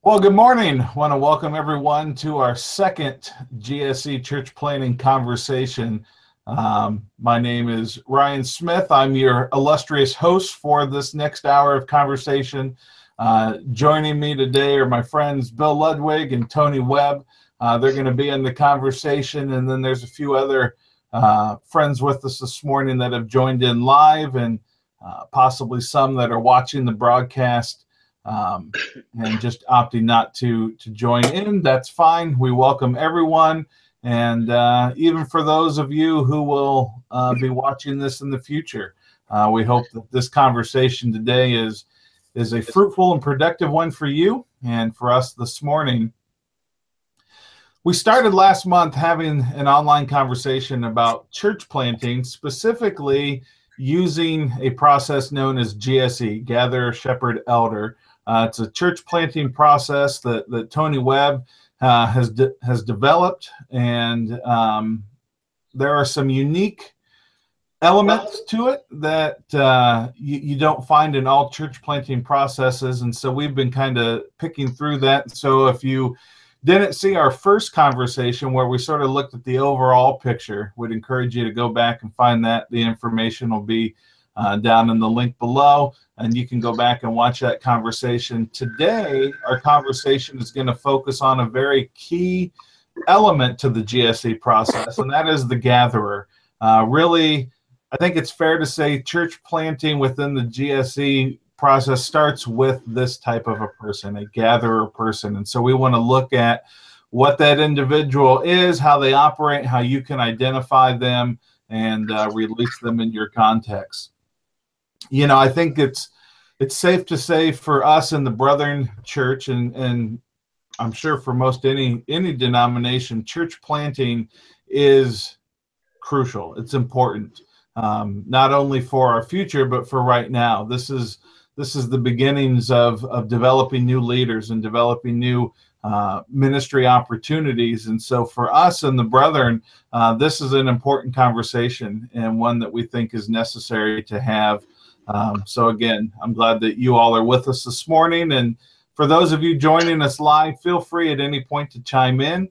Well, good morning. I want to welcome everyone to our second GSE church planning conversation. My name is Ryan Smith. I'm your illustrious host for this next hour of conversation. Joining me today are my friends Bill Ludwig and Tony Webb. They're going to be in the conversation, and then there's a few other friends with us this morning that have joined in live, and possibly some that are watching the broadcast and just opting not to join in. That's fine. We welcome everyone, and even for those of you who will be watching this in the future, we hope that this conversation today is a fruitful and productive one for you and for us this morning. We started last month having an online conversation about church planting, specifically using a process known as GSE, Gather, Shepherd, Elder. It's a church planting process that Tony Webb has developed, and there are some unique elements to it that you don't find in all church planting processes, and so we've been kind of picking through that. So if you didn't see our first conversation where we sort of looked at the overall picture, we'd encourage you to go back and find that. The information will be down in the link below, and you can go back and watch that conversation. Today, our conversation is going to focus on a very key element to the GSE process, and that is the gatherer. Really, I think it's fair to say church planting within the GSE process starts with this type of a person, a gatherer person. And so we want to look at what that individual is, how they operate, how you can identify them and release them in your context. You know, I think it's safe to say for us in the Brethren Church, and I'm sure for most any denomination, church planting is crucial. It's important, not only for our future, but for right now. This is the beginnings of developing new leaders and developing new ministry opportunities. And so for us and the Brethren, this is an important conversation and one that we think is necessary to have. So again, I'm glad that you all are with us this morning. And for those of you joining us live, feel free at any point to chime in.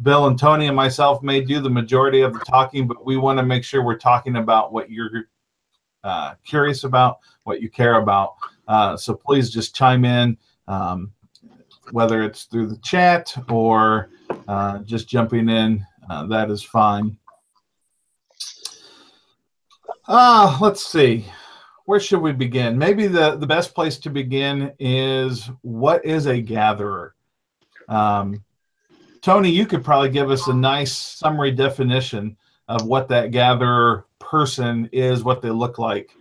Bill and Tony and myself may do the majority of the talking, but we want to make sure we're talking about what you're curious about, what you care about. So please just chime in, whether it's through the chat or just jumping in, that is fine. Let's see. Where should we begin? Maybe the best place to begin is, what is a gatherer? Tony, you could probably give us a nice summary definition of what that gatherer person is, what they look like.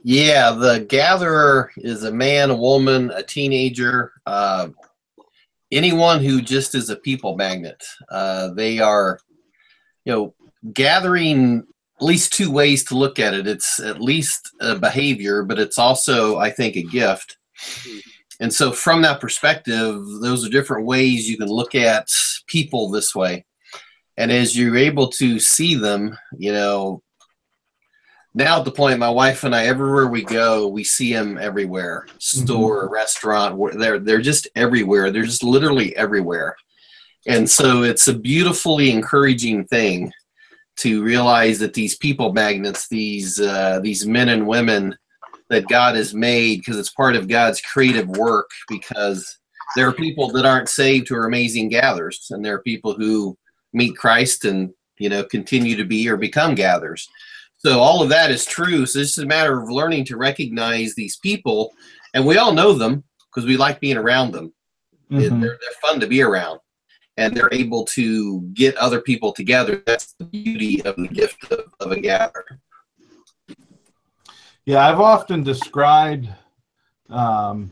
Yeah, the gatherer is a man, a woman, a teenager, anyone who just is a people magnet. They are, gathering, at least two ways to look at it. It's at least a behavior, but it's also, I think, a gift. And so from that perspective, those are different ways you can look at people this way. And as you're able to see them, now at the point, my wife and I, everywhere we go, we see them everywhere. Store, restaurant, they're just everywhere. They're just literally everywhere. And so it's a beautifully encouraging thing to realize that these people magnets, these men and women that God has made, because it's part of God's creative work, because there are people that aren't saved who are amazing gatherers, and there are people who meet Christ and continue to be or become gatherers. So all of that is true. So it's just a matter of learning to recognize these people, and we all know them because we like being around them. They're fun to be around, and they're able to get other people together. That's the beauty of the gift of a gatherer. Yeah, I've often described kind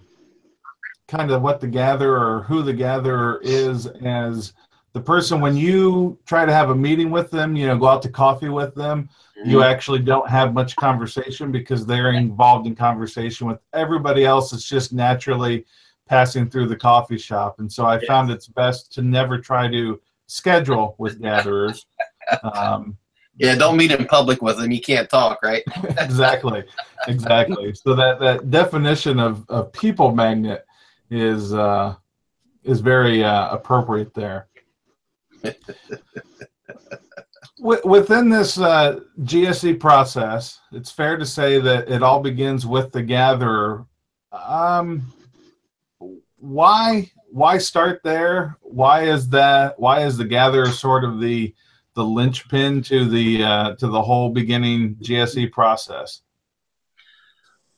of what the gatherer, or who the gatherer is, as the person, when you try to have a meeting with them, go out to coffee with them, you actually don't have much conversation because they're involved in conversation with everybody else. It's just naturally passing through the coffee shop. And so I found it's best to never try to schedule with gatherers. Yeah, don't meet in public with them. You can't talk, right? Exactly. So that definition of people magnet is very appropriate there. Within this GSE process, it's fair to say that it all begins with the gatherer. Why start there? Why is the gatherer sort of the linchpin to the whole beginning GSE process?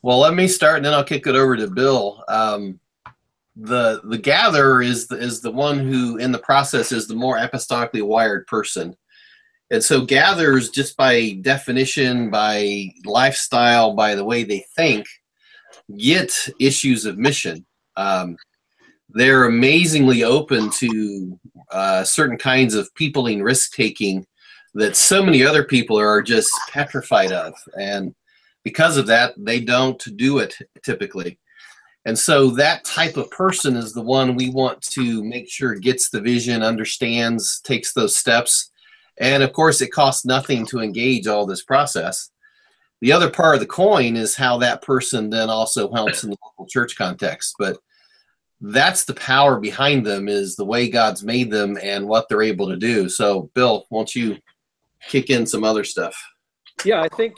Well, let me start, and then I'll kick it over to Bill. The gatherer is the one who, in the process, is the more apostolically wired person. And so gatherers, just by definition, by lifestyle, by the way they think, get issues of mission. They're amazingly open to certain kinds of peopling, risk-taking that so many other people are just petrified of. And because of that, they don't do it typically. And so that type of person is the one we want to make sure gets the vision, understands, takes those steps. And of course, it costs nothing to engage all this process. The other part of the coin is how that person then also helps in the local church context. But that's the power behind them, is the way God's made them and what they're able to do. So, Bill, won't you kick in some other stuff? Yeah, I think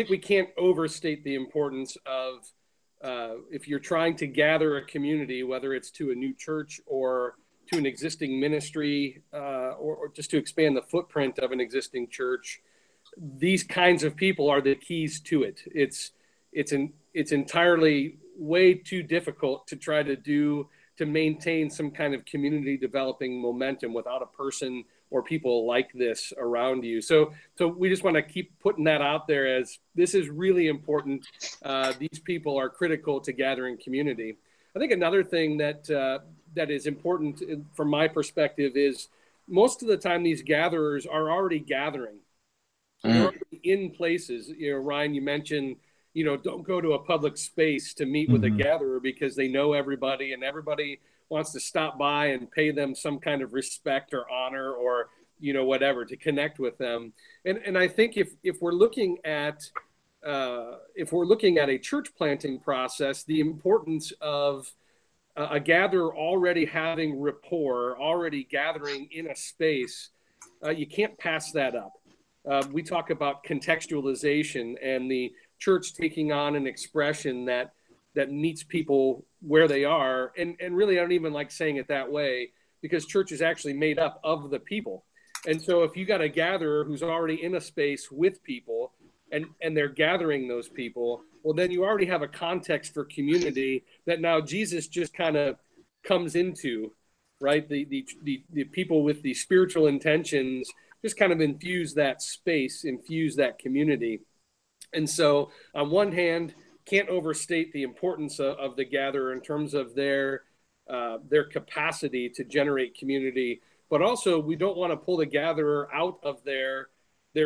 we can't overstate the importance of if you're trying to gather a community, whether it's to a new church or to an existing ministry, or just to expand the footprint of an existing church. These kinds of people are the keys to it. It's entirely way too difficult to try to maintain some kind of community developing momentum without a person or people like this around you. So we just want to keep putting that out there, as this is really important. These people are critical to gathering community. I think another thing that is important from my perspective is most of the time these gatherers are already gathering. They're already in places. Ryan, you mentioned, don't go to a public space to meet with a gatherer because they know everybody and everybody wants to stop by and pay them some kind of respect or honor or, whatever, to connect with them. And I think if we're looking at a church planting process, the importance of a gatherer already having rapport, already gathering in a space, you can't pass that up. We talk about contextualization and the church taking on an expression that meets people where they are. And really, I don't even like saying it that way, because church is actually made up of the people. And so if you got a gatherer who's already in a space with people and they're gathering those people, well, then you already have a context for community that now Jesus just kind of comes into, right? The people with the spiritual intentions just kind of infuse that space, infuse that community. And so on one hand, can't overstate the importance of the gatherer in terms of their capacity to generate community, but also we don't want to pull the gatherer out of their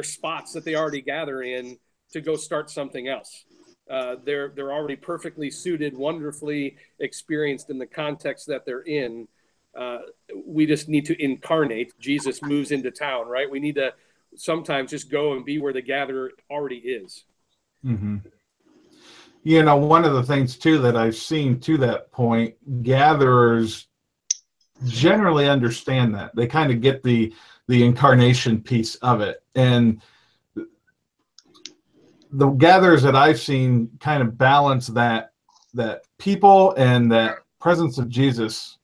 spots that they already gather in to go start something else. They're already perfectly suited, wonderfully experienced in the context that they're in. We just need to incarnate. Jesus moves into town, right? We need to sometimes just go and be where the gatherer already is. Mm-hmm. One of the things too that I've seen to that point, gatherers generally understand that. They kind of get the incarnation piece of it. And the gatherers that I've seen kind of balance that people and that presence of Jesus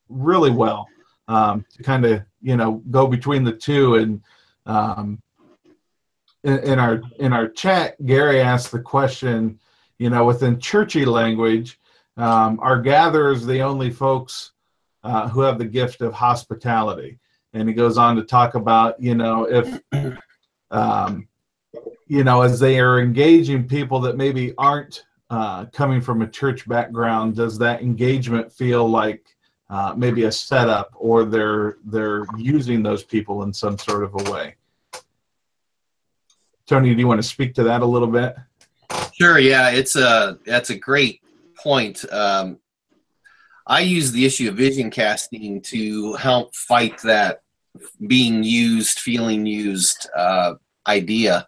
really well, to kind of go between the two. And in our chat, Gary asked the question, within churchy language, are gatherers the only folks who have the gift of hospitality? And he goes on to talk about if as they are engaging people that maybe aren't coming from a church background, does that engagement feel like maybe a setup, or they're using those people in some sort of a way? Tony, do you want to speak to that a little bit? Sure. Yeah, that's a great point. I use the issue of vision casting to help fight that being used, feeling used idea.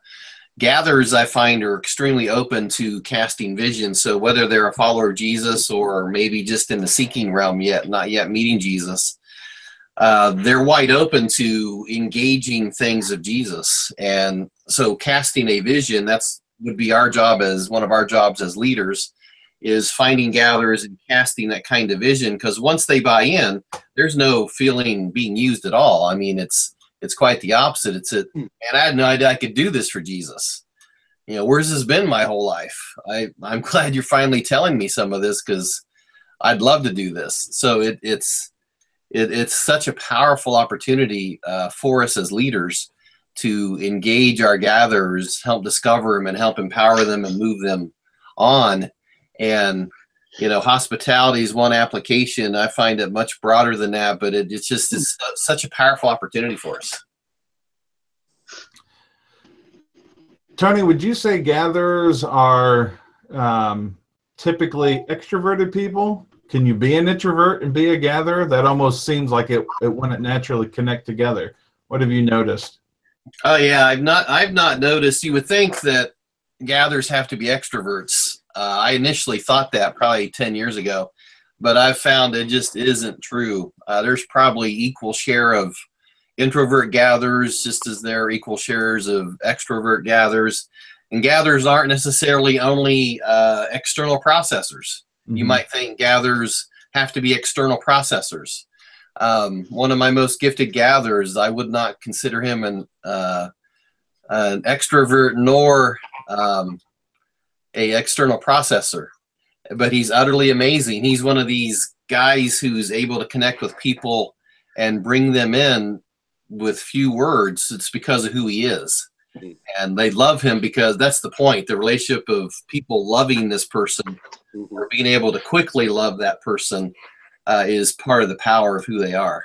Gatherers, I find, are extremely open to casting vision. So whether they're a follower of Jesus or maybe just in the seeking realm yet, not yet meeting Jesus, they're wide open to engaging things of Jesus. And so casting a vision, that's would be our job, as one of our jobs as leaders, is finding gatherers and casting that kind of vision. Because once they buy in, there's no feeling being used at all. I mean, it's quite the opposite. It's a, man, I had no idea I could do this for Jesus. You know, where's this been my whole life? I'm glad you're finally telling me some of this, because I'd love to do this. So it's such a powerful opportunity for us as leaders to engage our gatherers, help discover them and help empower them and move them on. And, you know, hospitality is one application. I find it much broader than that, but it's such a powerful opportunity for us. Tony, would you say gatherers are typically extroverted people? Can you be an introvert and be a gatherer? That almost seems like it wouldn't naturally connect together. What have you noticed? Oh yeah, I've not noticed. You would think that gatherers have to be extroverts. I initially thought that probably 10 years ago, but I've found it just isn't true. There's probably equal share of introvert gatherers, just as there are equal shares of extrovert gatherers. And gatherers aren't necessarily only external processors. Mm-hmm. You might think gatherers have to be external processors. One of my most gifted gatherers, I would not consider him an extrovert nor a external processor, but he's utterly amazing. He's one of these guys who's able to connect with people and bring them in with few words. It's because of who he is. And they love him because that's the point. The relationship of people loving this person or being able to quickly love that person is part of the power of who they are.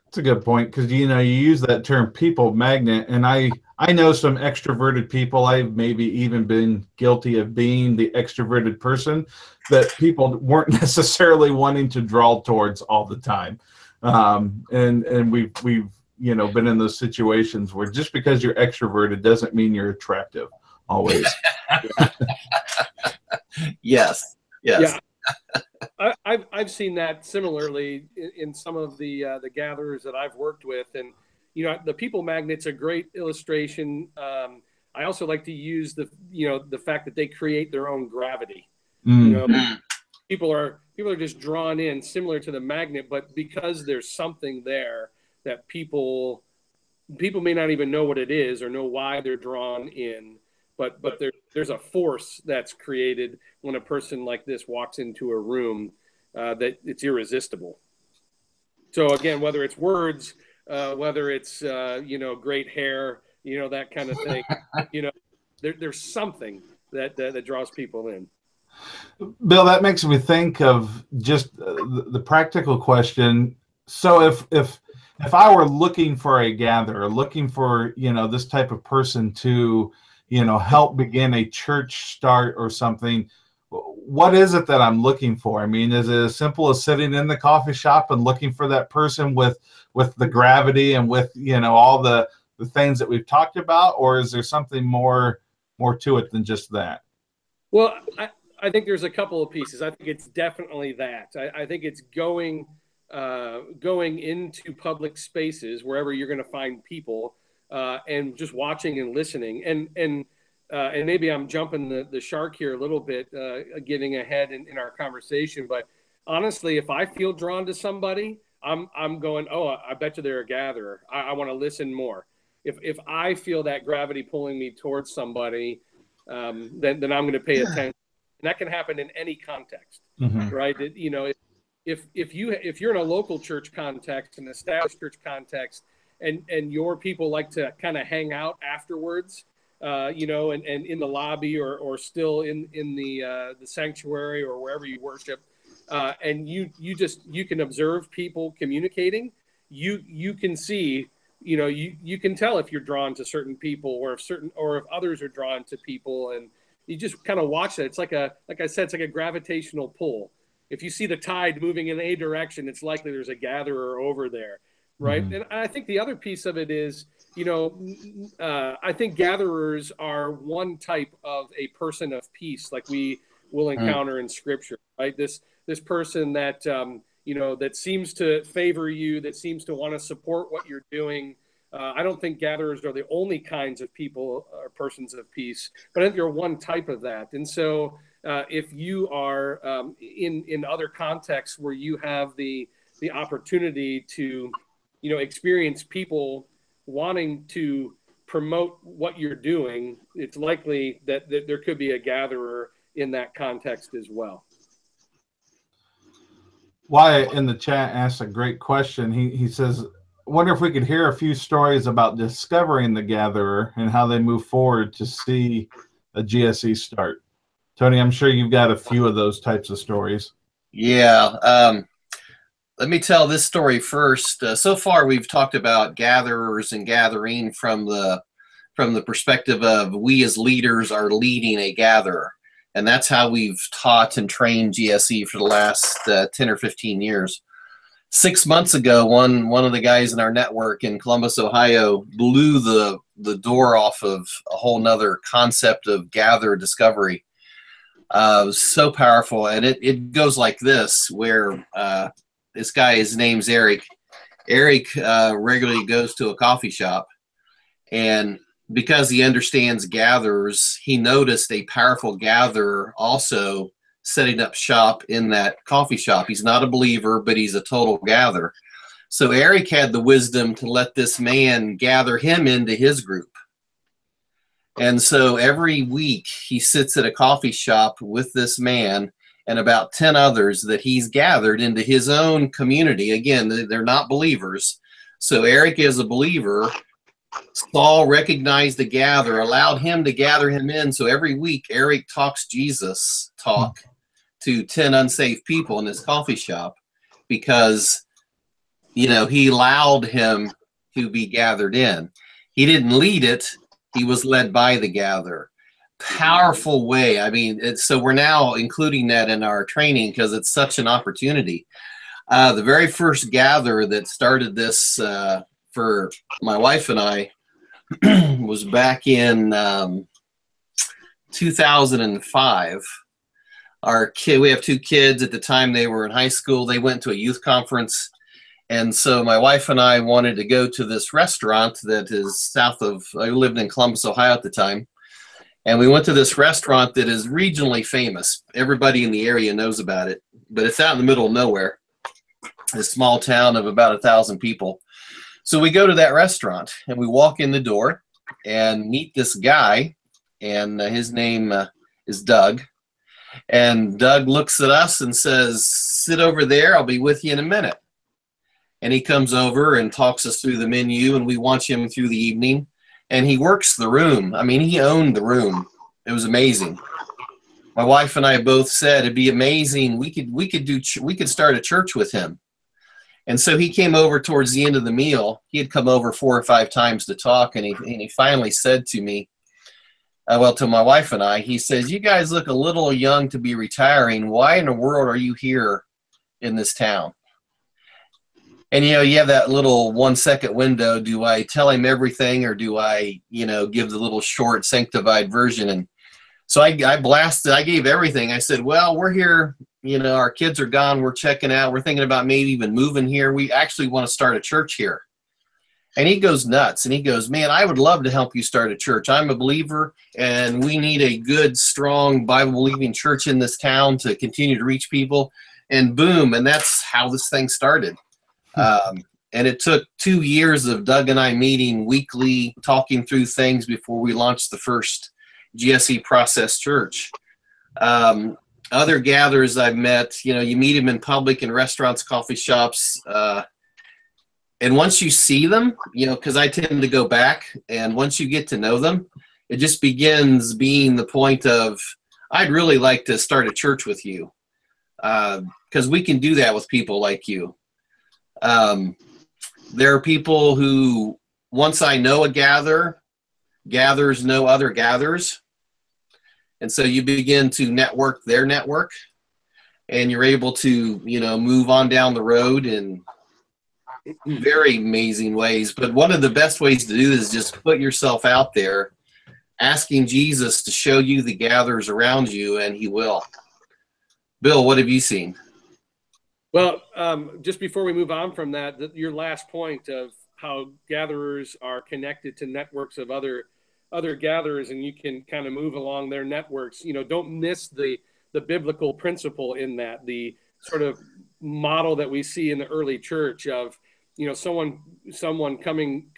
That's a good point, because you use that term people magnet, and I know some extroverted people. I've maybe even been guilty of being the extroverted person that people weren't necessarily wanting to draw towards all the time. And we've been in those situations where just because you're extroverted doesn't mean you're attractive always. Yes. Yeah. I've seen that similarly in some of the gatherers that I've worked with, and the people magnet's a great illustration. I also like to use the fact that they create their own gravity. People are just drawn in, similar to the magnet, but because there's something there that people may not even know what it is or know why they're drawn in. But there's a force that's created when a person like this walks into a room that it's irresistible. So again, whether it's words, whether it's great hair, that kind of thing, there's something that draws people in. Bill, that makes me think of just the practical question. So if I were looking for a gatherer, looking for this type of person to help begin a church start or something, what is it that I'm looking for? I mean, is it as simple as sitting in the coffee shop and looking for that person with the gravity and with all the things that we've talked about, or is there something more to it than just that? Well, I think there's a couple of pieces. I think it's definitely that. I think it's going into public spaces wherever you're going to find people. And just watching and listening, and maybe I'm jumping the shark here a little bit, getting ahead in our conversation. But honestly, if I feel drawn to somebody, I'm going, oh, I bet you they're a gatherer. I want to listen more. If I feel that gravity pulling me towards somebody, then I'm going to pay attention. And that can happen in any context, right? If you're in a local church context, an established church context, and your people like to kind of hang out afterwards, and in the lobby or still in the sanctuary or wherever you worship, and you can observe people communicating. You can see, you can tell if you're drawn to certain people or if others are drawn to people, and you just kind of watch that. It's like I said, it's like a gravitational pull. If you see the tide moving in a direction, it's likely there's a gatherer over there. right? Mm-hmm. And I think the other piece of it is, I think gatherers are one type of a person of peace, like we will encounter in Scripture, right? This person that that seems to favor you, that seems to want to support what you're doing. I don't think gatherers are the only kinds of people or persons of peace, but I think you're one type of that. And so, if you are in other contexts where you have the opportunity to, experience people wanting to promote what you're doing, it's likely that there could be a gatherer in that context as well. Wyatt in the chat asked a great question. He says, I wonder if we could hear a few stories about discovering the gatherer and how they move forward to see a GSE start. Tony, I'm sure you've got a few of those types of stories. Yeah. Let me tell this story first. So far, we've talked about gatherers and gathering from the perspective of we as leaders are leading a gatherer. And that's how we've taught and trained GSE for the last 10 or 15 years. 6 months ago, one of the guys in our network in Columbus, Ohio, blew the door off of a whole nother concept of gather discovery. It was so powerful. And it goes like this, where this guy, his name's Eric. Eric regularly goes to a coffee shop, and because he understands gatherers, he noticed a powerful gatherer also setting up shop in that coffee shop. He's not a believer, but he's a total gatherer. So Eric had the wisdom to let this man gather him into his group. And so every week he sits at a coffee shop with this man and about 10 others that he's gathered into his own community. Again, they're not believers. So Eric is a believer. Saul recognized the gatherer, allowed him to gather him in. So every week, Eric talks Jesus talk to 10 unsaved people in his coffee shop because, he allowed him to be gathered in. He didn't lead it. He was led by the gatherer. Powerful way. I mean, so we're now including that in our training because it's such an opportunity. The very first gatherer that started this for my wife and I was back in 2005. We have two kids at the time. They were in high school. They went to a youth conference. And so my wife and I wanted to go to this restaurant that is I lived in Columbus, Ohio at the time. And we went to this restaurant that is regionally famous. Everybody in the area knows about it, but it's out in the middle of nowhere, a small town of about 1,000 people. So we go to that restaurant and we walk in the door and meet this guy, and his name is Doug. And Doug looks at us and says, "Sit over there. I'll be with you in a minute." And he comes over and talks us through the menu, and we watch him through the evening. And he works the room. I mean, he owned the room. It was amazing. My wife and I both said it'd be amazing. We could start a church with him. And so he came over towards the end of the meal. He had come over 4 or 5 times to talk, and he finally said to me, to my wife and I, he says, "You guys look a little young to be retiring. Why in the world are you here in this town?" And, you have that little 1-second window. Do I tell him everything, or do I, give the little short sanctified version? And so I blasted, I gave everything. I said, "Well, we're here, our kids are gone. We're checking out. We're thinking about maybe even moving here. We actually want to start a church here." And he goes nuts, and he goes, "Man, I would love to help you start a church. I'm a believer, and we need a good, strong, Bible-believing church in this town to continue to reach people." And boom, and that's how this thing started. And it took 2 years of Doug and I meeting weekly, talking through things before we launched the first GSE Process Church. Other gatherers I've met, you meet them in public, in restaurants, coffee shops. And once you see them, because I tend to go back, and once you get to know them, it just begins being the point of, "I'd really like to start a church with you," because we can do that with people like you. There are people who, once I know a gatherer, gatherers know other gatherers. And so you begin to network their network, and you're able to, move on down the road. And very amazing ways. But one of the best ways to do this is just put yourself out there, asking Jesus to show you the gatherers around you, and he will. Bill, what have you seen? Well, just before we move on from that, your last point of how gatherers are connected to networks of other gatherers, and you can kind of move along their networks. Don't miss the biblical principle in that, the sort of model that we see in the early church of someone coming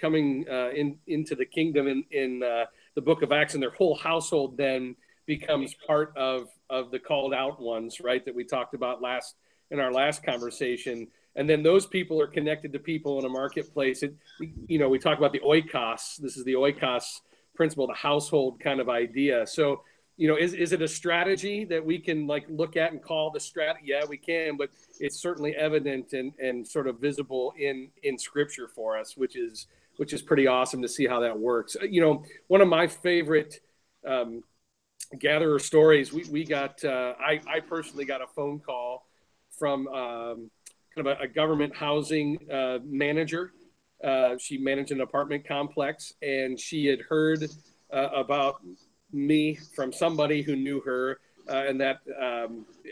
into the kingdom in the book of Acts, and their whole household then becomes part of the called out ones, right? That we talked about in our last conversation. And then those people are connected to people in a marketplace. We talk about the oikos. This is the oikos principle, the household kind of idea. So, is it a strategy that we can look at and call the strategy? Yeah, we can, but it's certainly evident and sort of visible in Scripture for us, which is pretty awesome to see how that works. One of my favorite gatherer stories, we got. I personally got a phone call from kind of a government housing manager. She managed an apartment complex, and she had heard about me from somebody who knew her. And that,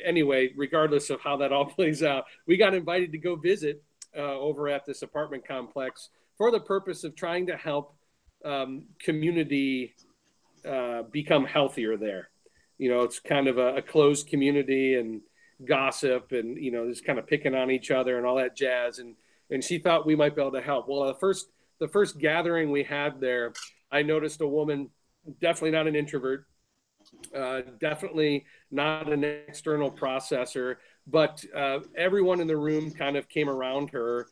anyway, regardless of how that all plays out, we got invited to go visit over at this apartment complex for the purpose of trying to help community become healthier there. It's kind of a closed community, and gossip and just kind of picking on each other and all that jazz, and she thought we might be able to help. Well, the first gathering we had there, I noticed a woman, definitely not an introvert, definitely not an external processor, but everyone in the room kind of came around her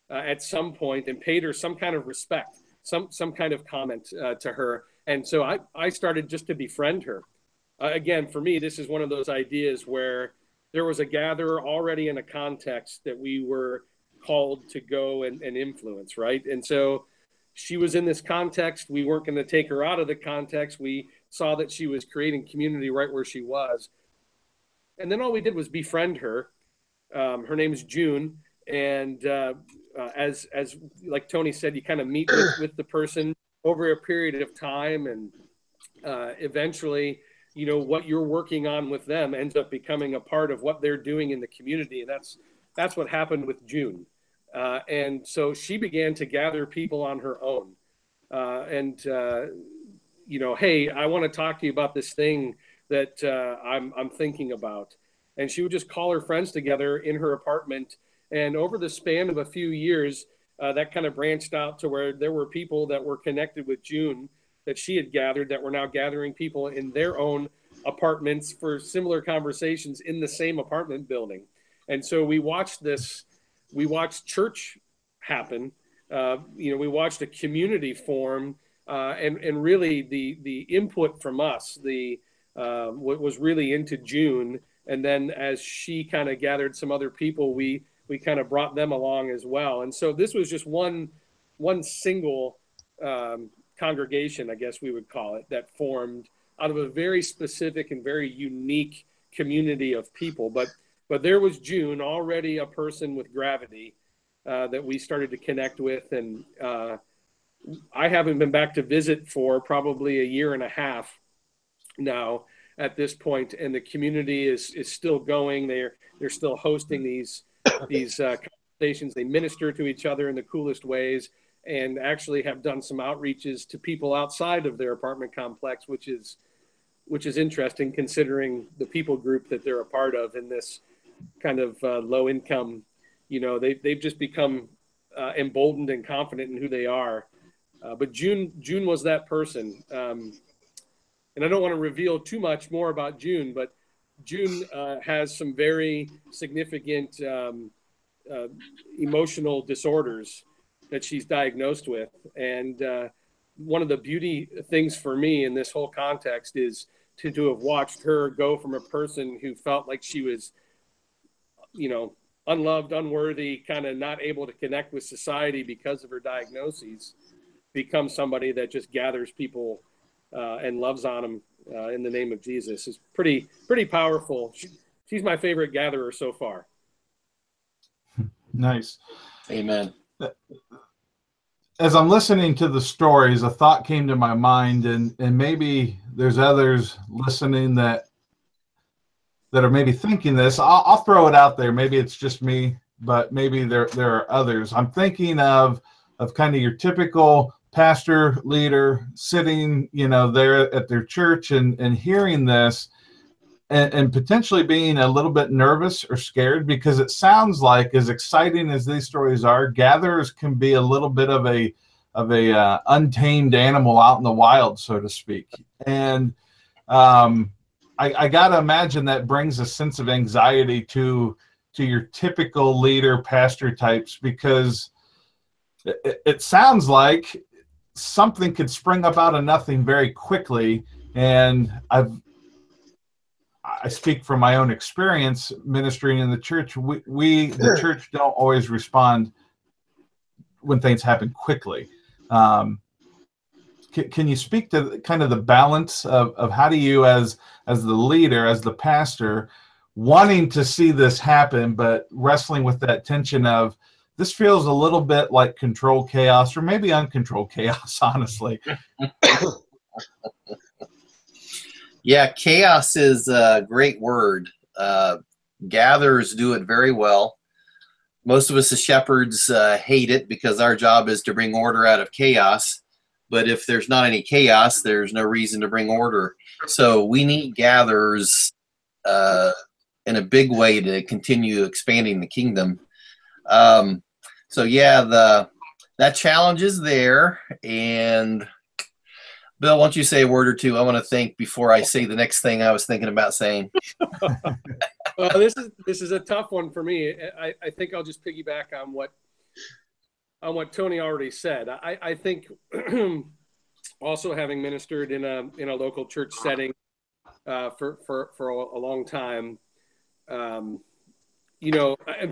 at some point and paid her some kind of respect, some kind of comment to her. And so I started just to befriend her. Again, for me, this is one of those ideas where there was a gatherer already in a context that we were called to go and influence, right? And so she was in this context. We weren't going to take her out of the context. We saw that she was creating community right where she was. And then all we did was befriend her. Her name is June. And as like Tony said, you kind of meet with the person over a period of time, and eventually what you're working on with them ends up becoming a part of what they're doing in the community. And that's what happened with June. And so she began to gather people on her own. Hey, I want to talk to you about this thing that I'm thinking about. And she would just call her friends together in her apartment. And over the span of a few years, that kind of branched out to where there were people that were connected with June that she had gathered that were now gathering people in their own apartments for similar conversations in the same apartment building. And so we watched church happen. We watched a community form, and really the input from us, what was really into June. And then as she kind of gathered some other people, we kind of brought them along as well. And so this was just one single congregation, I guess we would call it, that formed out of a very specific and very unique community of people. But there was June, already a person with gravity that we started to connect with. And I haven't been back to visit for probably a year and a half now at this point, and the community is still going. They're still hosting these conversations. They minister to each other in the coolest ways, and actually have done some outreaches to people outside of their apartment complex, which is interesting considering the people group that they're a part of in this kind of low income. They've just become emboldened and confident in who they are. But June was that person. And I don't want to reveal too much more about June, but June has some very significant emotional disorders that she's diagnosed with. And one of the beauty things for me in this whole context is to have watched her go from a person who felt like she was, unloved, unworthy, kind of not able to connect with society because of her diagnoses, become somebody that just gathers people and loves on them in the name of Jesus. Is pretty powerful. She's my favorite gatherer so far. Nice. Amen. As I'm listening to the stories, a thought came to my mind, and maybe there's others listening that are maybe thinking this. I'll throw it out there. Maybe it's just me, but maybe there are others. I'm thinking of kind of your typical pastor leader sitting, there at their church and hearing this, and potentially being a little bit nervous or scared, because it sounds like, as exciting as these stories are, gatherers can be a little bit of a untamed animal out in the wild, so to speak. And I gotta imagine that brings a sense of anxiety to your typical leader pastor types, because it sounds like something could spring up out of nothing very quickly. And I speak from my own experience ministering in the church. The church don't always respond when things happen quickly. Can you speak to kind of the balance of how do you, as the leader, as the pastor, wanting to see this happen, but wrestling with that tension of, this feels a little bit like controlled chaos, or maybe uncontrolled chaos, honestly. Yeah, chaos is a great word. Gatherers do it very well. Most of us as shepherds hate it, because our job is to bring order out of chaos. But if there's not any chaos, there's no reason to bring order. So we need gatherers in a big way to continue expanding the kingdom. So yeah, that challenge is there. And Bill, why don't you say a word or two? I want to think before I say the next thing I was thinking about saying. Well, this is a tough one for me. I think I'll just piggyback on what Tony already said. I think also, having ministered in a local church setting for a long time, in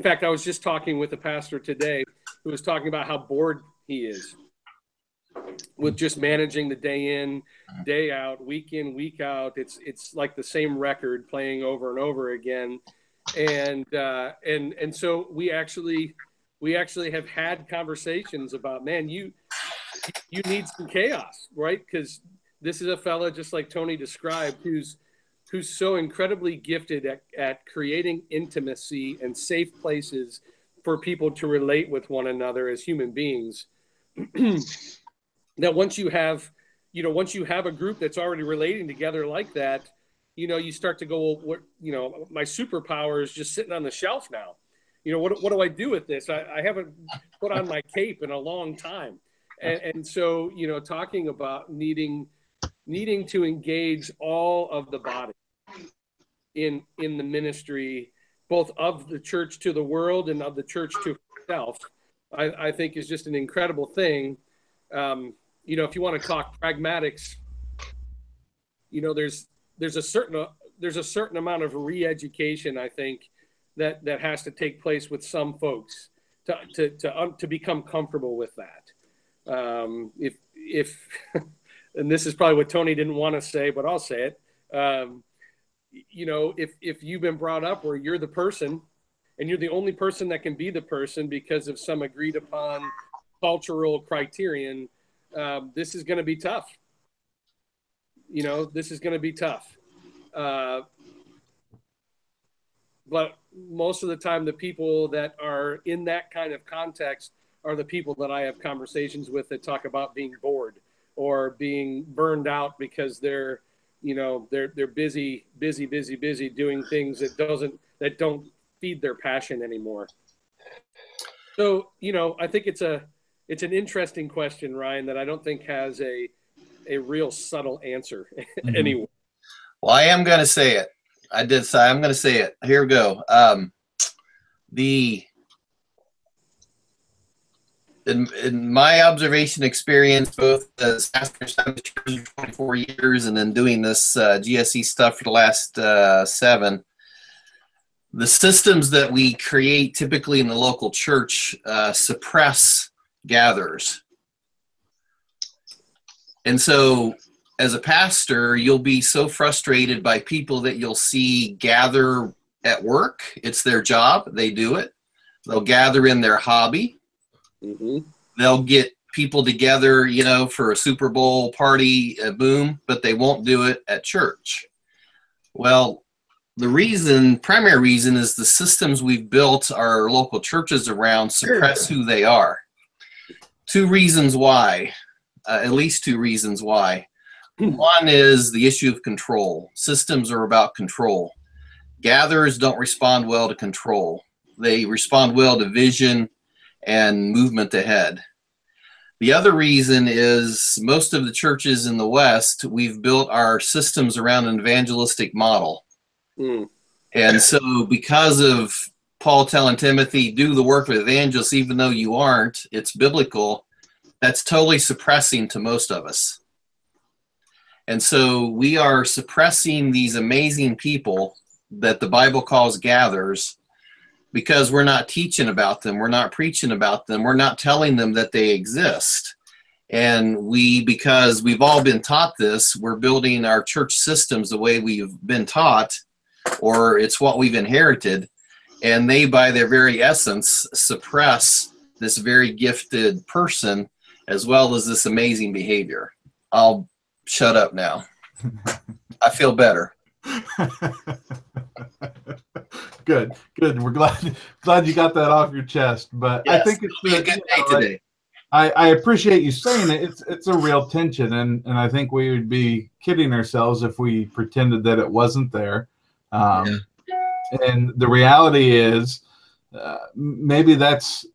fact, I was just talking with a pastor today who was talking about how bored he is with just managing the day in, day out, week in, week out. It's like the same record playing over and over again. And so we actually have had conversations about, man, you need some chaos, right? Because this is a fella, just like Tony described, who's so incredibly gifted at creating intimacy and safe places for people to relate with one another as human beings. That once you have a group that's already relating together like that, you start to go, well, what, my superpower is just sitting on the shelf now. What do I do with this? I haven't put on my cape in a long time. And so, talking about needing to engage all of the body in the ministry, both of the church to the world and of the church to itself, I think is just an incredible thing. If you want to talk pragmatics, there's a certain amount of re-education, I think, that has to take place with some folks to become comfortable with that. If and this is probably what Tony didn't want to say, but I'll say it. If you've been brought up where you're the person and you're the only person that can be the person because of some agreed upon cultural criterion, this is going to be tough. This is going to be tough. But most of the time, the people that are in that kind of context are the people that I have conversations with that talk about being bored or being burned out because they're busy doing things that don't feed their passion anymore. So, I think it's an interesting question, Ryan, that I don't think has a real subtle answer anyway. Well, I am going to say it. I did say I'm going to say it. Here we go. In my observation experience, both as pastor for 24 years and then doing this GSE stuff for the last 7, the systems that we create typically in the local church suppress gatherers. And so as a pastor, you'll be so frustrated by people that you'll see gather at work. It's their job. They do it. They'll gather in their hobby. Mm-hmm. They'll get people together, you know, for a Super Bowl party, boom, but they won't do it at church. Well, the primary reason is the systems we've built our local churches around suppress who they are. Two reasons why, at least two reasons why. One is the issue of control. Systems are about control. Gatherers don't respond well to control. They respond well to vision and movement ahead. The other reason is most of the churches in the West, we've built our systems around an evangelistic model. And so because of Paul telling Timothy, do the work of evangelists, even though you aren't, it's biblical, that's totally suppressing to most of us. And so we are suppressing these amazing people that the Bible calls gatherers because we're not teaching about them. We're not preaching about them. We're not telling them that they exist. And because we've all been taught this, we're building our church systems the way we've been taught, or it's what we've inherited. And they, by their very essence, suppress this very gifted person as well as this amazing behavior. I'll shut up now. I feel better. Good. We're glad you got that off your chest. But yes, I think it's a good day today. I appreciate you saying it. It's a real tension, and I think we would be kidding ourselves if we pretended that it wasn't there. And the reality is, maybe that's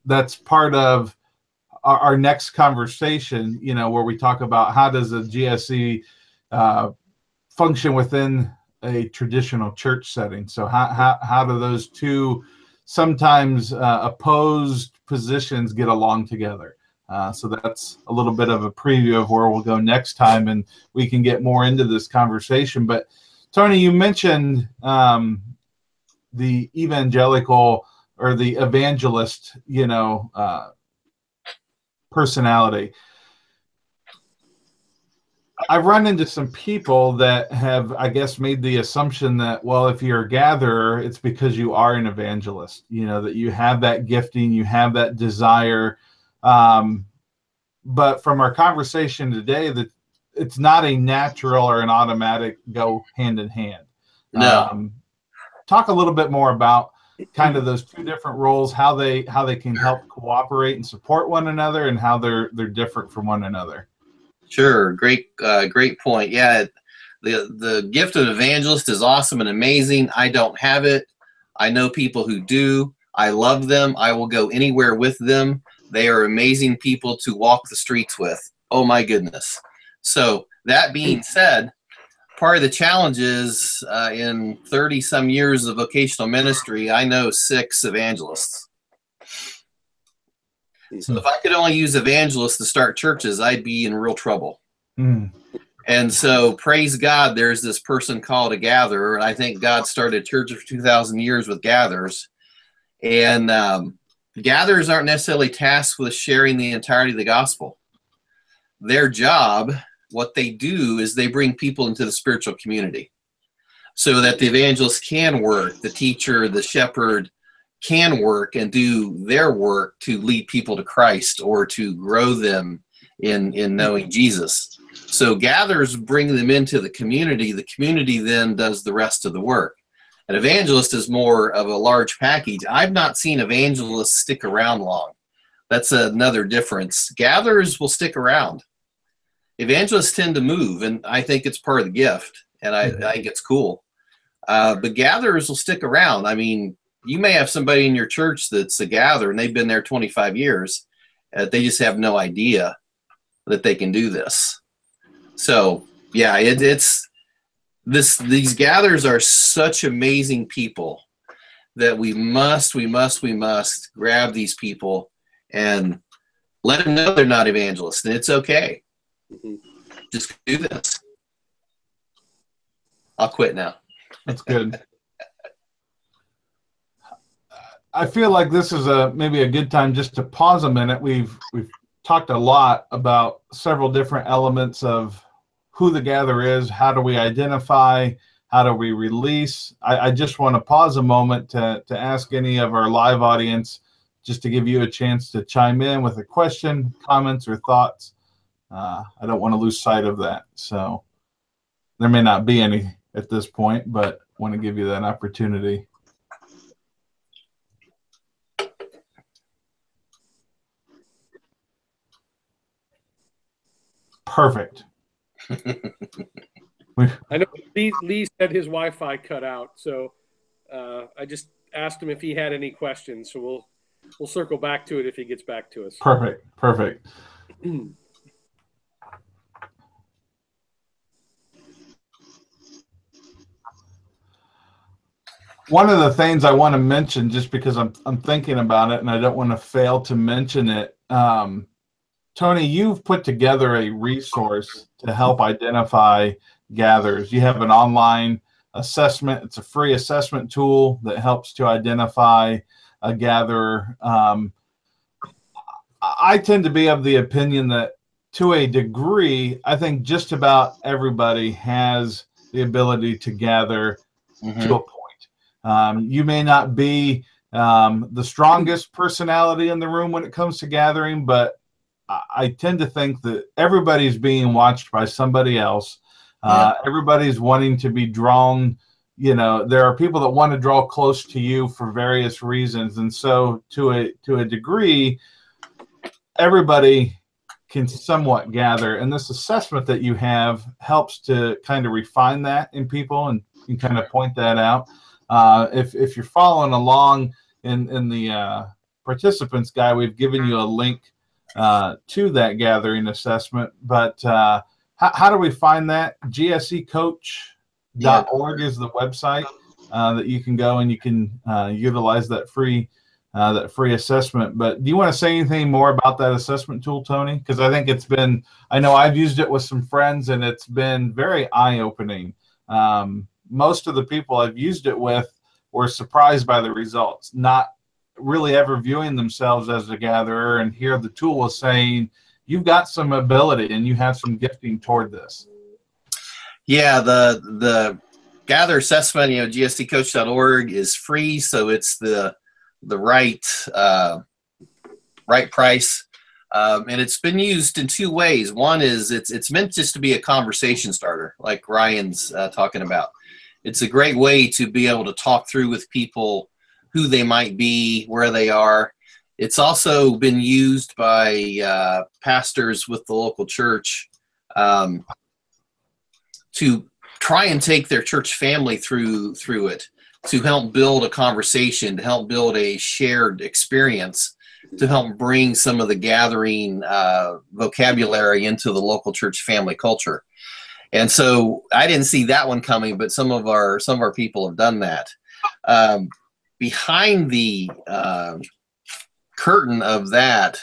part of our next conversation. You know, where we talk about how does a GSE function within a traditional church setting. So how do those two sometimes opposed positions get along together? So that's a little bit of a preview of where we'll go next time, and we can get more into this conversation. But Tony, you mentioned the evangelical or the evangelist, personality. I've run into some people that have, I guess, made the assumption that, well, if you're a gatherer, it's because you are an evangelist, that you have that gifting, you have that desire. But from our conversation today, that it's not a natural or an automatic go hand in hand. No. Talk a little bit more about kind of those two different roles, how they can help cooperate and support one another, and how they're different from one another. Sure. Great point. Yeah. The gift of evangelist is awesome and amazing. I don't have it. I know people who do. I love them. I will go anywhere with them. They are amazing people to walk the streets with. Oh my goodness. So that being said, part of the challenge is in 30 some years of vocational ministry, I know 6 evangelists. So if I could only use evangelists to start churches, I'd be in real trouble. And so praise God, there's this person called a gatherer. And I think God started church for 2,000 years with gatherers. And gatherers aren't necessarily tasked with sharing the entirety of the gospel. Their job, what they do, is they bring people into the spiritual community so that the evangelist can work, the teacher, the shepherd can work and do their work to lead people to Christ or to grow them in knowing Jesus. So gatherers bring them into the community. The community then does the rest of the work. An evangelist is more of a large package. I've not seen evangelists stick around long. That's another difference. Gatherers will stick around. Evangelists tend to move, and I think it's part of the gift, and I think it's cool. But gatherers will stick around. I mean, you may have somebody in your church that's a gatherer, and they've been there 25 years. They just have no idea that they can do this. So, yeah, these gatherers are such amazing people that we must grab these people and let them know they're not evangelists, and it's okay. Just do this. I'll quit now. That's good. I feel like this is maybe a good time just to pause a minute. We've talked a lot about several different elements of who the gatherer is, how do we identify, how do we release. I just want to pause a moment to ask any of our live audience just to give you a chance to chime in with a question, comments, or thoughts. I don't want to lose sight of that. So there may not be any at this point, but want to give you that opportunity. Perfect. I know Lee said his Wi-Fi cut out, so I just asked him if he had any questions. So we'll circle back to it if he gets back to us. Perfect. Perfect. One of the things I want to mention, just because I'm thinking about it and I don't want to fail to mention it, Tony, you've put together a resource to help identify gatherers. You have an online assessment. It's a free assessment tool that helps to identify a gatherer. I tend to be of the opinion that, to a degree, I think just about everybody has the ability to gather to a point. You may not be the strongest personality in the room when it comes to gathering, but I tend to think that everybody's being watched by somebody else. Everybody's wanting to be drawn. You know, there are people that want to draw close to you for various reasons. And so to a degree, everybody can somewhat gather. And this assessment that you have helps to kind of refine that in people and kind of point that out. If you're following along in the participants guide, we've given you a link to that gathering assessment. But how do we find that? GSEcoach.org is the website that you can go and you can utilize that free assessment. But do you want to say anything more about that assessment tool, Tony? Because I think I know I've used it with some friends and it's been very eye-opening. Most of the people I've used it with were surprised by the results, not really ever viewing themselves as a gatherer, and here the tool is saying you've got some ability and you have some gifting toward this. Yeah, the gather assessment, GSEcoach.org is free, so it's the right price. And it's been used in two ways. One is it's meant just to be a conversation starter, like Ryan's talking about. It's a great way to be able to talk through with people who they might be, where they are. It's also been used by pastors with the local church to try and take their church family through it, to help build a conversation, to help build a shared experience, to help bring some of the gathering vocabulary into the local church family culture. And so I didn't see that one coming, but some of our people have done that. Behind the curtain of that,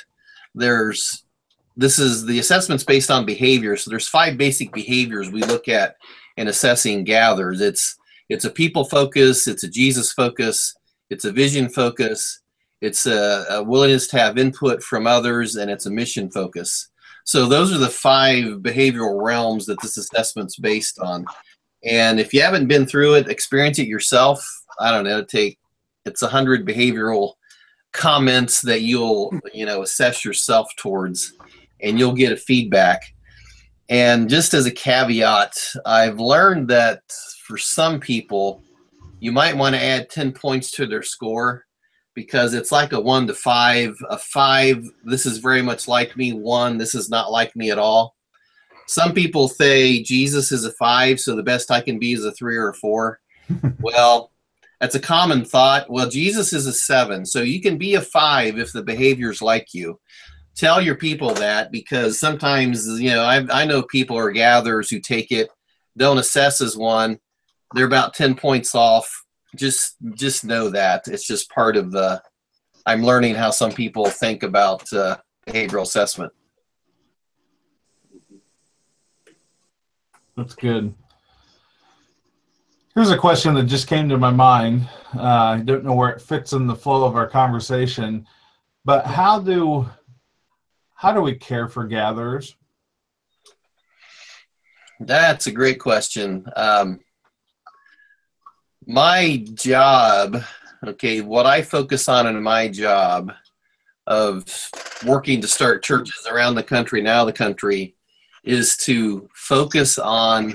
this is the assessment's based on behavior. So there's 5 basic behaviors we look at in assessing gatherers. It's a people focus, it's a Jesus focus, it's a vision focus, it's a willingness to have input from others, and it's a mission focus. So those are the 5 behavioral realms that this assessment's based on. And if you haven't been through it, experience it yourself. I don't know, it's 100 behavioral comments that you'll assess yourself towards, and you'll get a feedback. And just as a caveat, I've learned that for some people, you might want to add 10 points to their score, because it's like a 1 to 5. A 5, this is very much like me. 1, this is not like me at all. Some people say Jesus is a 5, so the best I can be is a 3 or a 4. Well, that's a common thought. Well, Jesus is a 7, so you can be a 5 if the behavior's like you. Tell your people that, because sometimes, I know people are gatherers who take it, don't assess as 1. They're about 10 points off. Just know that. It's just part of I'm learning how some people think about behavioral assessment. That's good. Here's a question that just came to my mind. I don't know where it fits in the flow of our conversation, but how do we care for gatherers? That's a great question. My job, what I focus on in my job of working to start churches around the country and out of the country is to focus on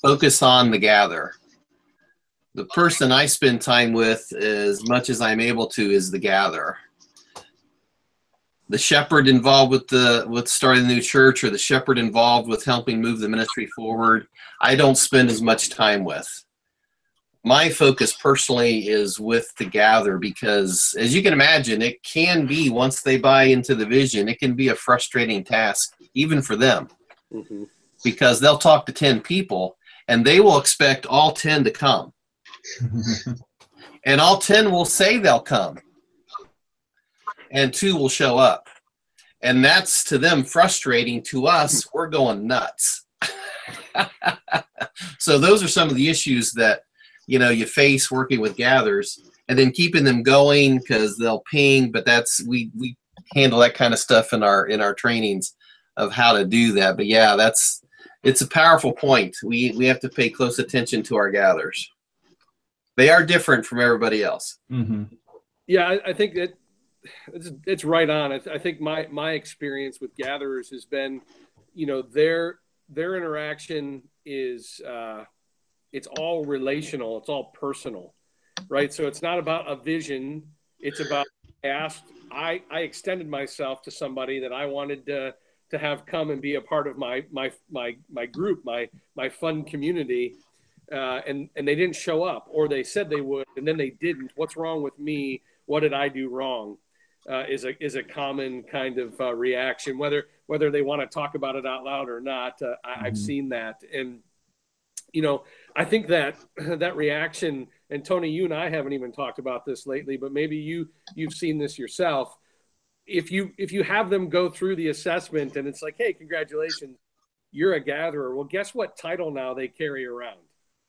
the gather. The person I spend time with as much as I'm able to is the gatherer. The shepherd involved with starting the new church, or the shepherd involved with helping move the ministry forward, I don't spend as much time with. My focus personally is with the gather, because as you can imagine, it can be, once they buy into the vision, it can be a frustrating task even for them. Mm-hmm. Because they'll talk to 10 people and they will expect all 10 to come. And all 10 will say they'll come, and 2 will show up. And that's to them frustrating. To us, we're going nuts. So those are some of the issues that, you know, you face working with gathers, and then keeping them going, because they'll ping. But that's, we handle that kind of stuff in our trainings of how to do that. But yeah, it's a powerful point. We have to pay close attention to our gatherers. They are different from everybody else. Mm-hmm. Yeah, I think that it's right on. I think my experience with gatherers has been, you know, their interaction is it's all relational. It's all personal, right? So it's not about a vision. It's about I extended myself to somebody that I wanted to have come and be a part of my group, my fun community. And they didn't show up, or they said they would, and then they didn't. What's wrong with me? What did I do wrong? Is a common kind of reaction, whether they want to talk about it out loud or not. I've seen that. And, you know, I think that reaction, and Tony, you and I haven't even talked about this lately, but maybe you've seen this yourself. If you have them go through the assessment and it's like, hey, congratulations, you're a gatherer. Well, guess what title now they carry around?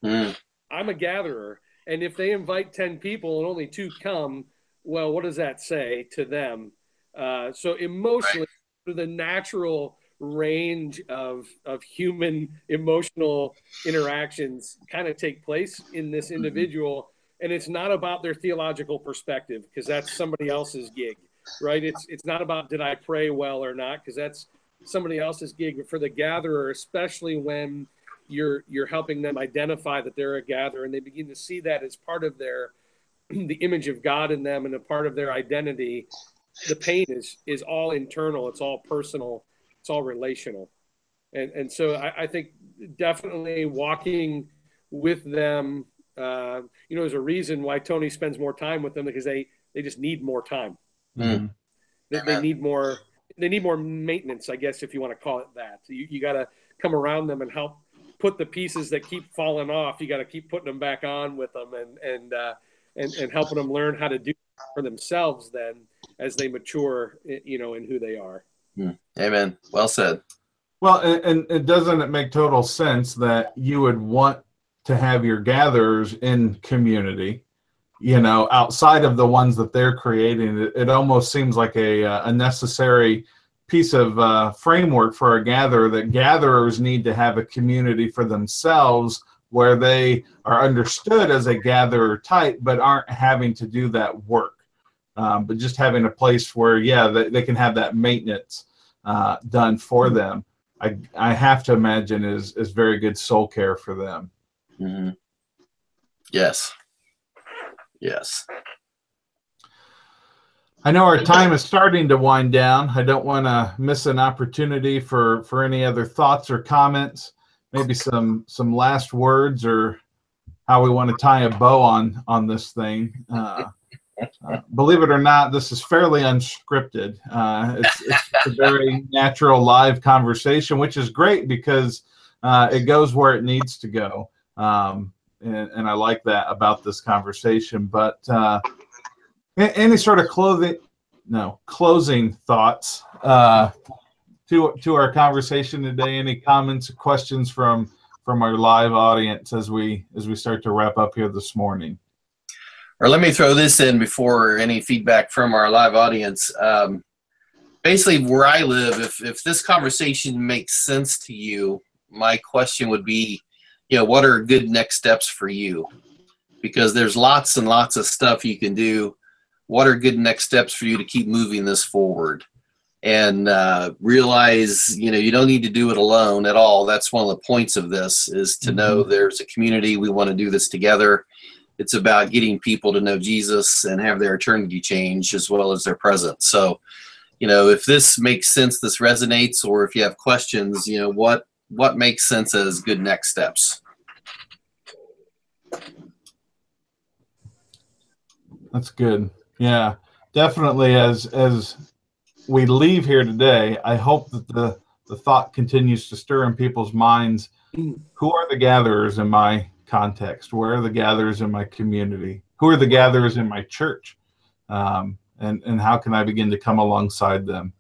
I'm a gatherer. And if they invite 10 people and only 2 come, well, what does that say to them? So emotionally, right, the natural range of human emotional interactions kind of take place in this individual. And it's not about their theological perspective, because that's somebody else's gig, right? It's not about, did I pray well or not, because that's somebody else's gig. But for the gatherer, especially when you're helping them identify that they're a gatherer, and they begin to see that as part of the image of God in them and a part of their identity, the pain is all internal. It's all personal. It's all relational. And so I think definitely walking with them, you know, there's a reason why Tony spends more time with them, because they just need more time. Mm-hmm. They need more maintenance, I guess, if you want to call it that. So you got to come around them and help put the pieces that keep falling off. You got to keep putting them back on with them, and helping them learn how to do it for themselves then as they mature, you know, in who they are. Amen. Well said. Well, and doesn't it make total sense that you would want to have your gatherers in community, you know, outside of the ones that they're creating? It almost seems like a necessary piece of framework for a gatherer, that gatherers need to have a community for themselves where they are understood as a gatherer type, but aren't having to do that work. But just having a place where, yeah, they can have that maintenance done for them, I have to imagine is very good soul care for them. Mm-hmm. Yes. Yes. I know our time is starting to wind down. I don't want to miss an opportunity for any other thoughts or comments, maybe some last words, or how we want to tie a bow on this thing. Believe it or not, this is fairly unscripted. It's a very natural live conversation, which is great, because it goes where it needs to go. And I like that about this conversation. But any sort of closing thoughts to our conversation today? Any comments, questions from our live audience as we start to wrap up here this morning? Or let me throw this in before any feedback from our live audience. Basically, where I live, if this conversation makes sense to you, my question would be, you know, what are good next steps for you? Because there's lots and lots of stuff you can do what are good next steps for you to keep moving this forward? And realize, you don't need to do it alone at all. That's one of the points of this, is to know there's a community. We want to do this together. It's about getting people to know Jesus and have their eternity change as well as their present. So, if this makes sense, this resonates, or if you have questions, what makes sense as good next steps? That's good. Yeah, definitely. As we leave here today, I hope that the thought continues to stir in people's minds. Who are the gatherers in my context? Where are the gatherers in my community? Who are the gatherers in my church? And how can I begin to come alongside them?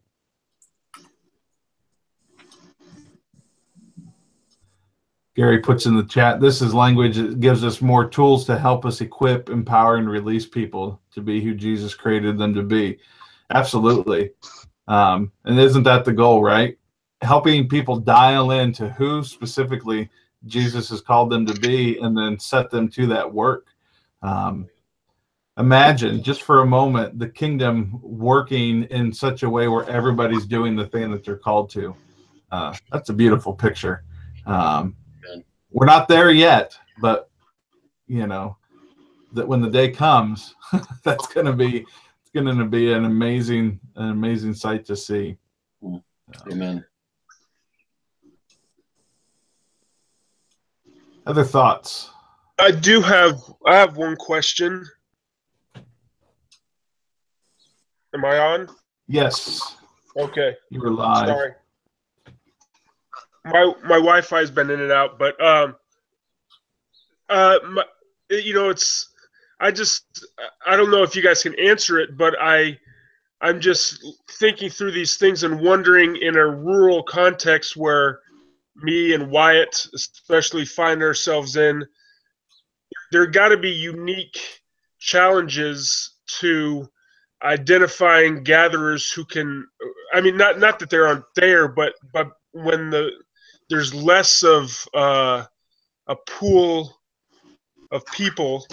Gary puts in the chat, this is language that gives us more tools to help us equip, empower, and release people to be who Jesus created them to be. Absolutely. And isn't that the goal, right? Helping people dial into who specifically Jesus has called them to be, and then set them to that work. Imagine just for a moment the kingdom working in such a way where everybody's doing the thing that they're called to. That's a beautiful picture. We're not there yet, but that when the day comes, that's going to be an amazing sight to see. Amen. Other thoughts? I have one question. Am I on? Yes. Okay. You were live. Sorry. My Wi-Fi's been in and out, but it's I don't know if you guys can answer it, but I'm just thinking through these things and wondering, in a rural context where me and Wyatt especially find ourselves in, there got to be unique challenges to identifying gatherers who can, not that they're aren't there, but when there's less of a pool of people,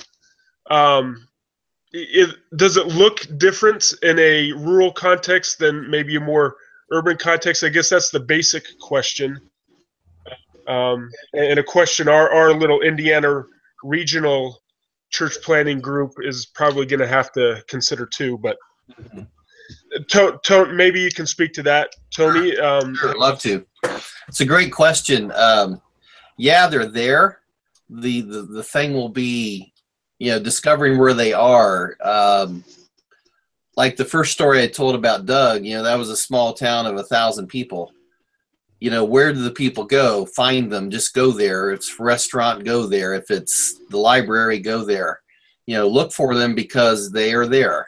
does it look different in a rural context than maybe a more urban context? I guess that's the basic question. And a question our little Indiana regional church planning group is probably going to have to consider too. But maybe you can speak to that, Tony. Sure, I'd love to. It's a great question. Yeah, they're there. The thing will be, discovering where they are. Like the first story I told about Doug, that was a small town of 1,000 people. Where do the people go? Find them. Just go there. If it's a restaurant, go there. If it's the library, go there. Look for them because they are there.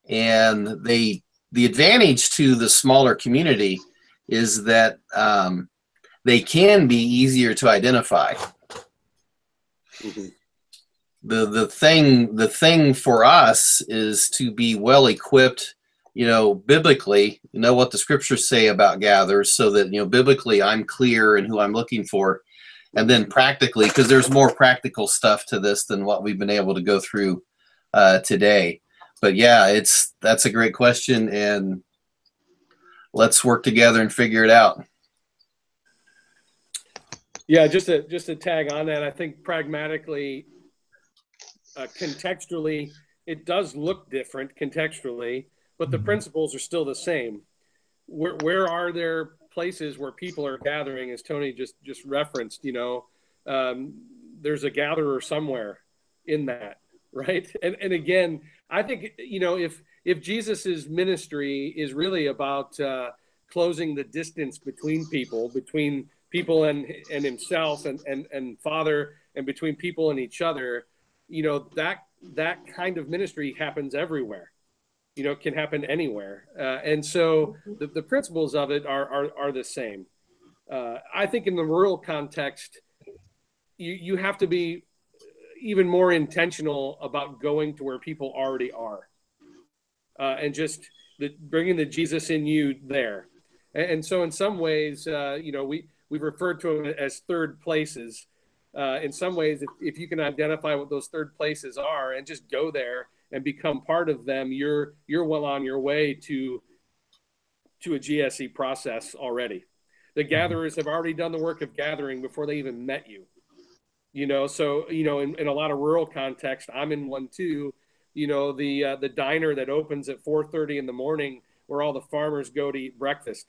And the advantage to the smaller community is that they can be easier to identify. Mm-hmm. The thing for us is to be well equipped, biblically, what the scriptures say about gatherers, so that, biblically I'm clear in who I'm looking for. And then practically, because there's more practical stuff to this than what we've been able to go through today. But yeah, that's a great question, and let's work together and figure it out. Yeah, just to tag on that, I think pragmatically, contextually, it does look different contextually, but the principles are still the same. Where are there places where people are gathering, as Tony just referenced? There's a gatherer somewhere in that, right? And again, I think if Jesus's ministry is really about closing the distance between people and himself and Father, and between people and each other, that kind of ministry happens everywhere. It can happen anywhere. And so the principles of it are the same. I think in the rural context, you have to be even more intentional about going to where people already are, and just bringing the Jesus in you there. And so in some ways, we've referred to them as third places. In some ways, if you can identify what those third places are and just go there and become part of them, you're well on your way to a GSE process already. The gatherers have already done the work of gathering before they even met you. So in a lot of rural context, I'm in one too. The diner that opens at 4:30 in the morning, where all the farmers go to eat breakfast.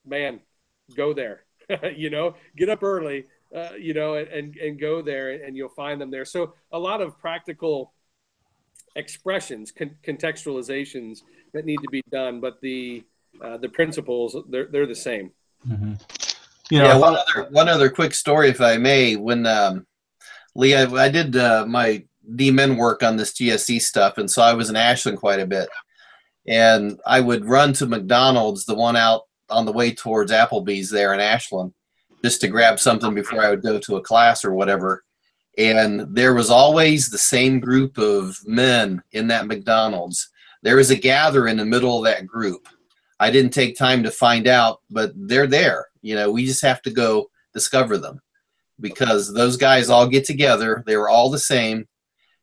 Man, go there. Get up early. And go there, and you'll find them there. So a lot of practical expressions, contextualizations that need to be done, but the principles, they're the same. Mm-hmm. One other quick story, if I may. When Lee, I did my D-Min work on this GSE stuff, and so I was in Ashland quite a bit, and I would run to McDonald's, the one out on the way towards Applebee's there in Ashland, just to grab something before I would go to a class or whatever. And there was always the same group of men in that McDonald's. There was a gather in the middle of that group. I didn't take time to find out, but they're there. We just have to go discover them, because those guys all get together. They were all the same,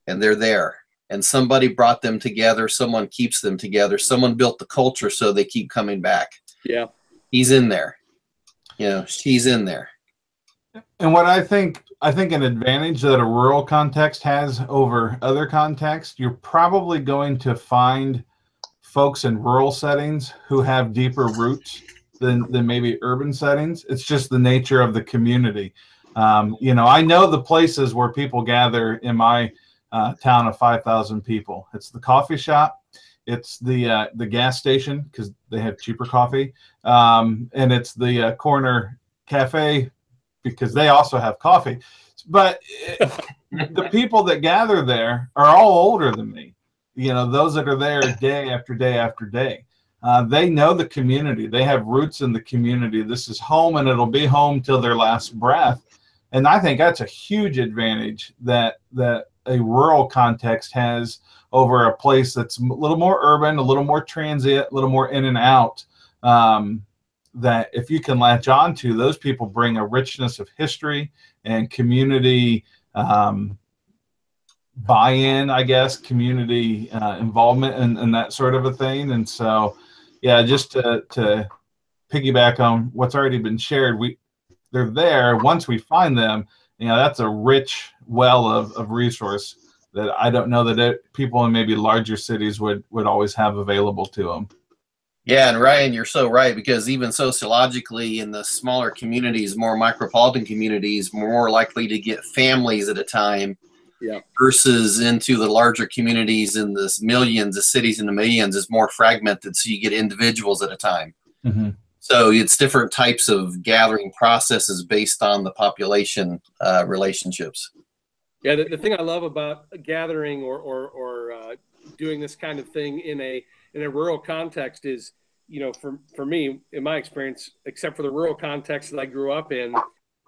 and they're there. And somebody brought them together. Someone keeps them together. Someone built the culture so they keep coming back. Yeah. He's in there. She's in there. And what I think an advantage that a rural context has over other contexts, you're probably going to find folks in rural settings who have deeper roots than maybe urban settings. It's just the nature of the community. I know the places where people gather in my town of 5,000 people. It's the coffee shop. It's the gas station, because they have cheaper coffee. And it's the corner cafe, because they also have coffee. But the people that gather there are all older than me. Those that are there day after day after day. They know the community. They have roots in the community. This is home, and it'll be home till their last breath. And I think that's a huge advantage that a rural context has over a place that's a little more urban, a little more transient, a little more in and out. That if you can latch on to, those people bring a richness of history and community buy-in, I guess, community involvement and that sort of a thing. And so, yeah, just to piggyback on what's already been shared, they're there. Once we find them, that's a rich well of resource that I don't know that people in maybe larger cities would always have available to them. Yeah, and Ryan, you're so right, because even sociologically in the smaller communities, more micropolitan communities, more likely to get families at a time, versus into the larger communities in the millions, the cities in the millions is more fragmented, so you get individuals at a time. Mm-hmm. So it's different types of gathering processes based on the population relationships. Yeah, the thing I love about gathering or doing this kind of thing in a rural context is, for me, in my experience, except for the rural context that I grew up in,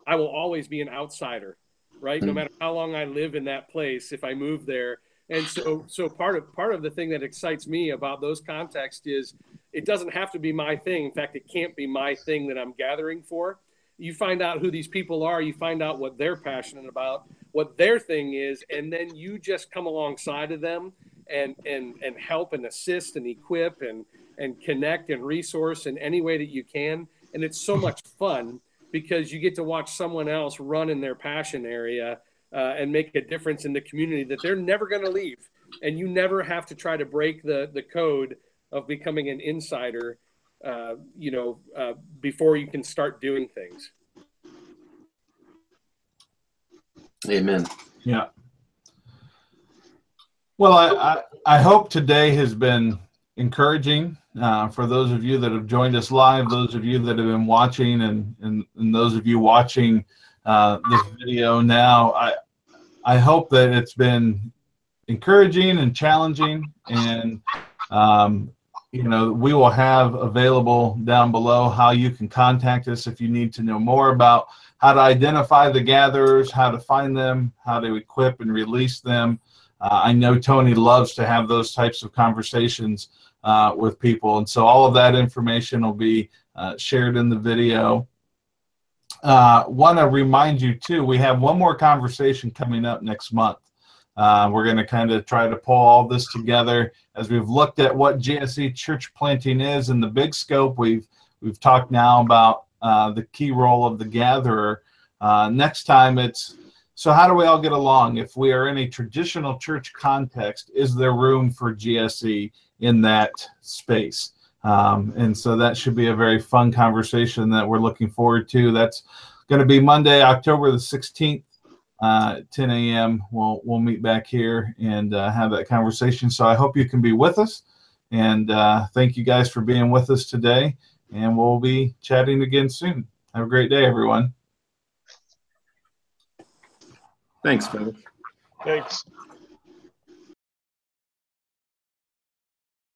I will always be an outsider, right? Mm-hmm. No matter how long I live in that place, if I move there. And so part of the thing that excites me about those contexts is it doesn't have to be my thing. In fact, it can't be my thing that I'm gathering for. You find out who these people are, you find out what they're passionate about, what their thing is, and then you just come alongside of them and help and assist and equip and connect and resource in any way that you can. And it's so much fun because you get to watch someone else run in their passion area and make a difference in the community that they're never going to leave. And you never have to try to break the code of becoming an insider, before you can start doing things. Amen. Yeah. Well, I hope today has been encouraging for those of you that have joined us live, those of you that have been watching, and those of you watching this video now. I hope that it's been encouraging and challenging, and we will have available down below how you can contact us if you need to know more about how to identify the gatherers, how to find them, how to equip and release them. I know Tony loves to have those types of conversations with people, and so all of that information will be shared in the video. Want to remind you too, we have one more conversation coming up next month. We're going to kind of try to pull all this together as we've looked at what GSE church planting is in the big scope. We've talked now about the key role of the gatherer. Next time it's, so how do we all get along? If we are in a traditional church context, is there room for GSE in that space? And so that should be a very fun conversation that we're looking forward to. That's going to be Monday, October the 16th, 10 a.m. We'll meet back here and have that conversation. So I hope you can be with us. And thank you guys for being with us today. And we'll be chatting again soon. Have a great day, everyone. Thanks, Phil. Thanks.